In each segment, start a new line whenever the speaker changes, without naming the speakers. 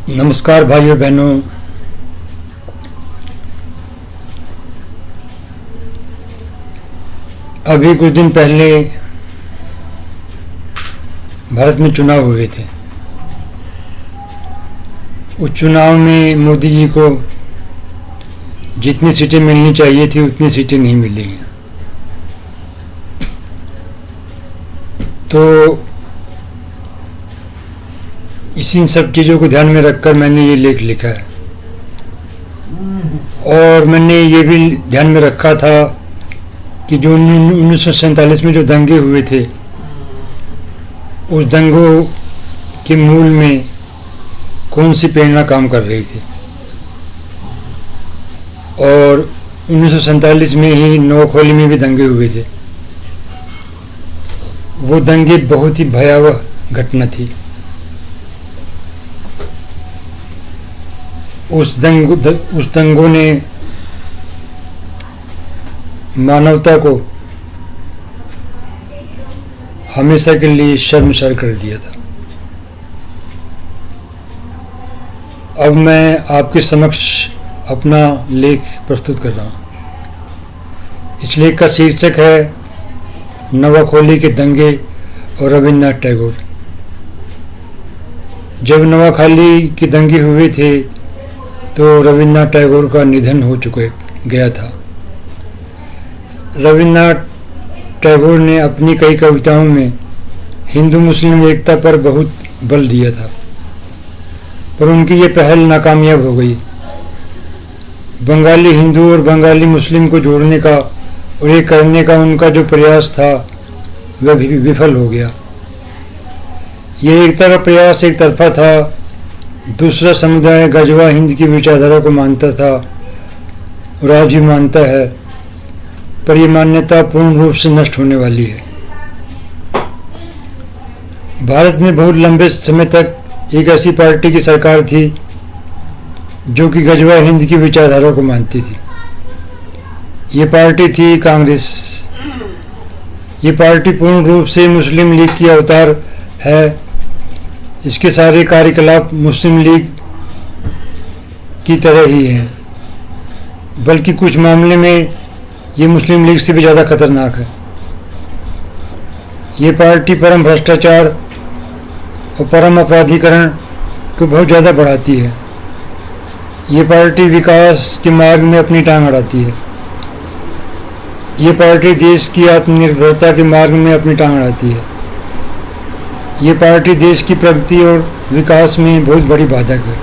नमस्कार भाइयों बहनों। अभी कुछ दिन पहले भारत में चुनाव हुए थे। उस चुनाव में मोदी जी को जितनी सीटें मिलनी चाहिए थी उतनी सीटें नहीं मिली। तो इसी सब चीज़ों को ध्यान में रखकर मैंने ये लेख लिखा है। और मैंने ये भी ध्यान में रखा था कि जो 1947 में जो दंगे हुए थे, उस दंगों के मूल में कौन सी प्रेरणा काम कर रही थी। और 1947 में ही नोआखली में भी दंगे हुए थे। वो दंगे बहुत ही भयावह घटना थी। उस दंगों ने मानवता को हमेशा के लिए शर्मसार कर दिया था। अब मैं आपके समक्ष अपना लेख प्रस्तुत कर रहा हूँ। इस लेख का शीर्षक है नोआखली के दंगे और रविन्द्रनाथ टैगोर। जब नोआखली के दंगे हुए थे तो रविन्द्रनाथ टैगोर का निधन हो गया था। रविन्द्रनाथ टैगोर ने अपनी कई कविताओं में हिंदू मुस्लिम एकता पर बहुत बल दिया था, पर उनकी ये पहल नाकामयाब हो गई। बंगाली हिंदू और बंगाली मुस्लिम को जोड़ने का और एक करने का उनका जो प्रयास था वह भी विफल हो गया। ये एकता का प्रयास एक तरफा था। दूसरा समुदाय गजवा हिंद की विचारधारा को मानता था और आज भी मानता है, पर यह मान्यता पूर्ण रूप से नष्ट होने वाली है। भारत में बहुत लंबे समय तक एक ऐसी पार्टी की सरकार थी जो कि गजवा हिंद की विचारधारा को मानती थी। ये पार्टी थी कांग्रेस। ये पार्टी पूर्ण रूप से मुस्लिम लीग की अवतार है। इसके सारे कार्यकलाप मुस्लिम लीग की तरह ही हैं, बल्कि कुछ मामले में ये मुस्लिम लीग से भी ज़्यादा खतरनाक है। ये पार्टी परम भ्रष्टाचार और परम अपराधीकरण को बहुत ज़्यादा बढ़ाती है। ये पार्टी विकास के मार्ग में अपनी टांग अड़ाती है। ये पार्टी देश की आत्मनिर्भरता के मार्ग में अपनी टांग अड़ाती है। ये पार्टी देश की प्रगति और विकास में बहुत बड़ी बाधक है।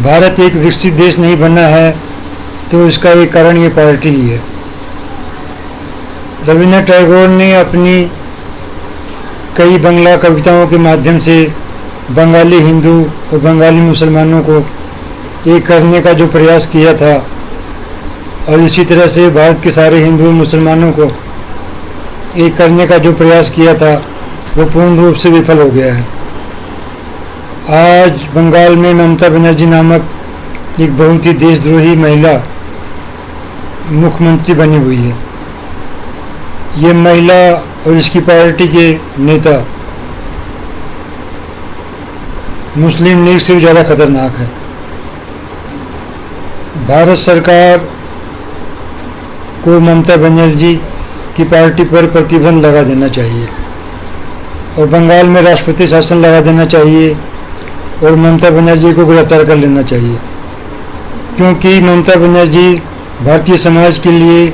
भारत एक विकसित देश नहीं बना है तो इसका एक कारण ये पार्टी ही है। रविन्द्रनाथ टैगोर ने अपनी कई बंगला कविताओं के माध्यम से बंगाली हिंदू और बंगाली मुसलमानों को एक करने का जो प्रयास किया था, और इसी तरह से भारत के सारे हिंदू और मुसलमानों को एक करने का जो प्रयास किया था वो पूर्ण रूप से विफल हो गया है। आज बंगाल में ममता बनर्जी नामक एक बहुत ही देशद्रोही महिला मुख्यमंत्री बनी हुई है। ये महिला और इसकी पार्टी के नेता मुस्लिम लीग से भी ज़्यादा खतरनाक है। भारत सरकार को ममता बनर्जी की पार्टी पर प्रतिबंध लगा देना चाहिए और बंगाल में राष्ट्रपति शासन लगा देना चाहिए और ममता बनर्जी को गिरफ्तार कर लेना चाहिए, क्योंकि ममता बनर्जी भारतीय समाज के लिए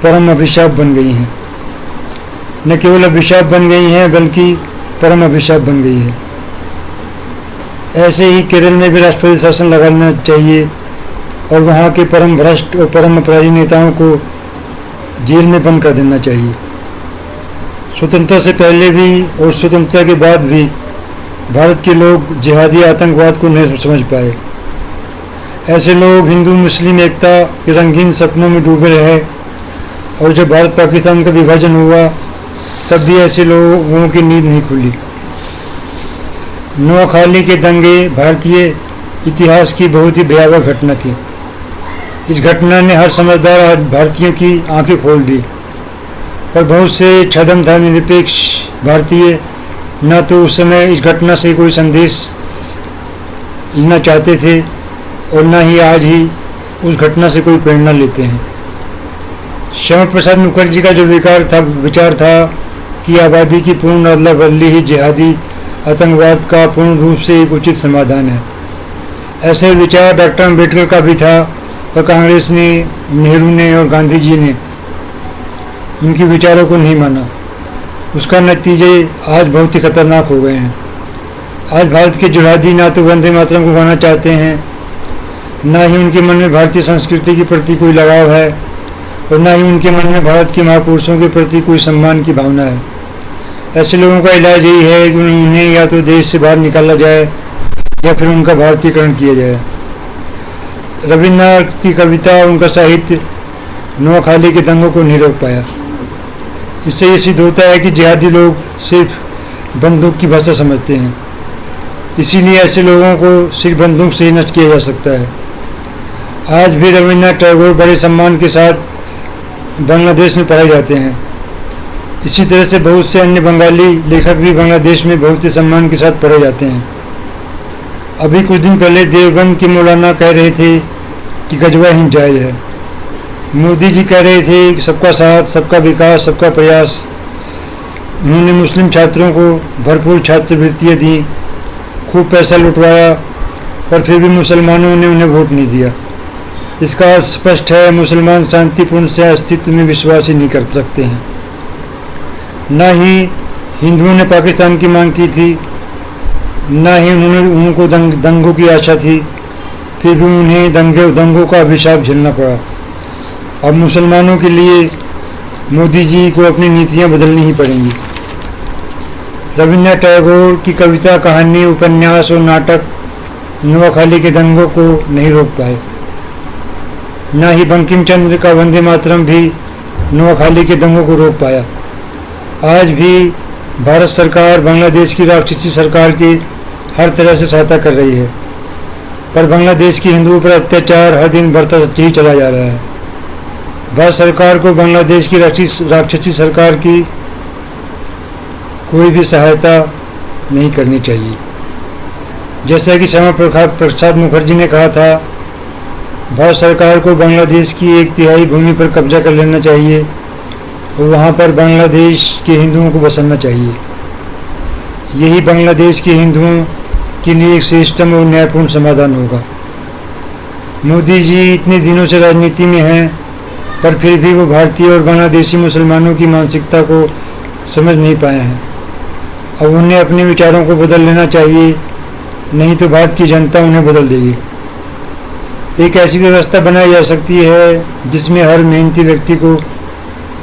परम अभिशाप बन गई हैं। न केवल अभिशाप बन गई हैं बल्कि परम अभिशाप बन गई है। ऐसे ही केरल में भी राष्ट्रपति शासन लगाना चाहिए और वहाँ के परम भ्रष्ट और परम अपराधी नेताओं को जेल में बंद कर देना चाहिए। स्वतंत्रता से पहले भी और स्वतंत्रता के बाद भी भारत के लोग जिहादी आतंकवाद को नहीं समझ पाए। ऐसे लोग हिंदू मुस्लिम एकता के रंगीन सपनों में डूबे रहे, और जब भारत पाकिस्तान का विभाजन हुआ तब भी ऐसे लोगों की नींद नहीं खुली। नोआखली के दंगे भारतीय इतिहास की बहुत ही भयावह घटना थी। इस घटना ने हर समझदार भारतीयों की आंखें खोल दी, पर बहुत से छद्म धर्मनिरपेक्ष भारतीय ना तो उस समय इस घटना से कोई संदेश लेना चाहते थे और ना ही आज ही उस घटना से कोई प्रेरणा लेते हैं। श्यामा प्रसाद मुखर्जी का जो विचार था कि आबादी की पूर्ण अदला बदली ही जिहादी आतंकवाद का पूर्ण रूप से एक उचित समाधान है। ऐसे विचार डॉक्टर अम्बेडकर का भी था, पर कांग्रेस ने, नेहरू ने और गांधी जी ने उनके विचारों को नहीं माना। उसका नतीजे आज बहुत ही खतरनाक हो गए हैं। आज भारत के जिहादी ना तो वंदे मातरम को गाना चाहते हैं, ना ही उनके मन में भारतीय संस्कृति के प्रति कोई लगाव है और ना ही उनके मन में भारत के महापुरुषों के प्रति कोई सम्मान की भावना है। ऐसे लोगों का इलाज यही है कि उन्हें या तो देश से बाहर निकाला जाए या फिर उनका भारतीयकरण किया जाए। रविन्द्रनाथ की कविता, उनका साहित्य नोआखाली के दंगों को नहीं रोक पाया। इससे ये सिद्ध होता है कि जिहादी लोग सिर्फ बंदूक की भाषा समझते हैं, इसीलिए ऐसे लोगों को सिर्फ बंदूक से ही नष्ट किया जा सकता है। आज भी रविन्द्रनाथ टैगोर बड़े सम्मान के साथ बांग्लादेश में पढ़ाए जाते हैं। इसी तरह से बहुत से अन्य बंगाली लेखक भी बांग्लादेश में बहुत ही सम्मान के साथ पढ़े जाते हैं। अभी कुछ दिन पहले देवबंद के मौलाना कह रहे थे कि गजवा हिंद जायज़ है। मोदी जी कह रहे थे कि सबका साथ, सबका विकास, सबका प्रयास। उन्होंने मुस्लिम छात्रों को भरपूर छात्रवृत्तियाँ दी, खूब पैसा लुटवाया, पर फिर भी मुसलमानों ने उन्हें वोट नहीं दिया। इसका अर्थ स्पष्ट है, मुसलमान शांतिपूर्ण से अस्तित्व में विश्वास ही नहीं कर सकते हैं। न ही हिंदुओं ने पाकिस्तान की मांग की थी, न ही उनको दंगों की आशा थी, फिर भी उन्हें दंगों का अभिशाप झेलना पड़ा। अब मुसलमानों के लिए मोदी जी को अपनी नीतियां बदलनी ही पड़ेंगी। रविन्द्रनाथ टैगोर की कविता, कहानी, उपन्यास और नाटक नोआखाली के दंगों को नहीं रोक पाए। न ही बंकिम चंद्र का वंदे मातरम भी नोआखाली के दंगों को रोक पाया। आज भी भारत सरकार बांग्लादेश की राक्षसी सरकार की हर तरह से सहायता कर रही है, पर बांग्लादेश के हिंदुओं पर अत्याचार हर दिन बढ़ता ही चला जा रहा है। भारत सरकार को बांग्लादेश की राक्षसी सरकार की कोई भी सहायता नहीं करनी चाहिए। जैसा कि श्यामा प्रसाद मुखर्जी ने कहा था, भारत सरकार को बांग्लादेश की 1/3 भूमि पर कब्जा कर लेना चाहिए और वहाँ पर बांग्लादेश के हिंदुओं को बसाना चाहिए। यही बांग्लादेश के हिंदुओं के लिए एक श्रेष्ठतम और न्यायपूर्ण समाधान होगा। मोदी जी इतने दिनों से राजनीति में हैं, पर फिर भी वो भारतीय और बांग्लादेशी मुसलमानों की मानसिकता को समझ नहीं पाए हैं। अब उन्हें अपने विचारों को बदल लेना चाहिए, नहीं तो भारत की जनता उन्हें बदल देगी। एक ऐसी व्यवस्था बनाई जा सकती है जिसमें हर मेहनती व्यक्ति को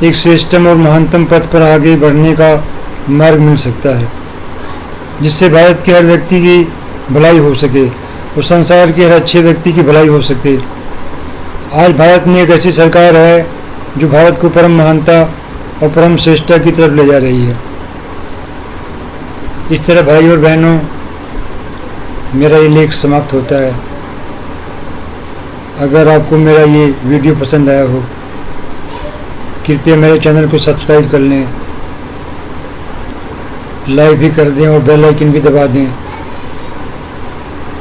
एक श्रेष्ठतम और महानतम पद पर आगे बढ़ने का मार्ग मिल सकता है, जिससे भारत के हर व्यक्ति की भलाई हो सके और संसार के हर अच्छे व्यक्ति की भलाई हो सके। आज भारत में एक ऐसी सरकार है जो भारत को परम महानता और परम श्रेष्ठता की तरफ ले जा रही है। इस तरह भाई और बहनों, मेरा ये लेख समाप्त होता है। अगर आपको मेरा ये वीडियो पसंद आया हो, कृपया मेरे चैनल को सब्सक्राइब कर लें, लाइक भी कर दें और बेल आइकन भी दबा दें।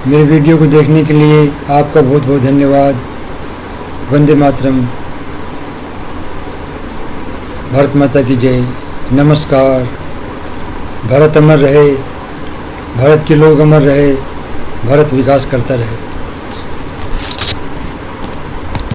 मेरे वीडियो को देखने के लिए आपका बहुत बहुत धन्यवाद। वंदे मातरम। भारत माता की जय। नमस्कार। भारत अमर रहे, भारत के लोग अमर रहे, भारत विकास करता रहे।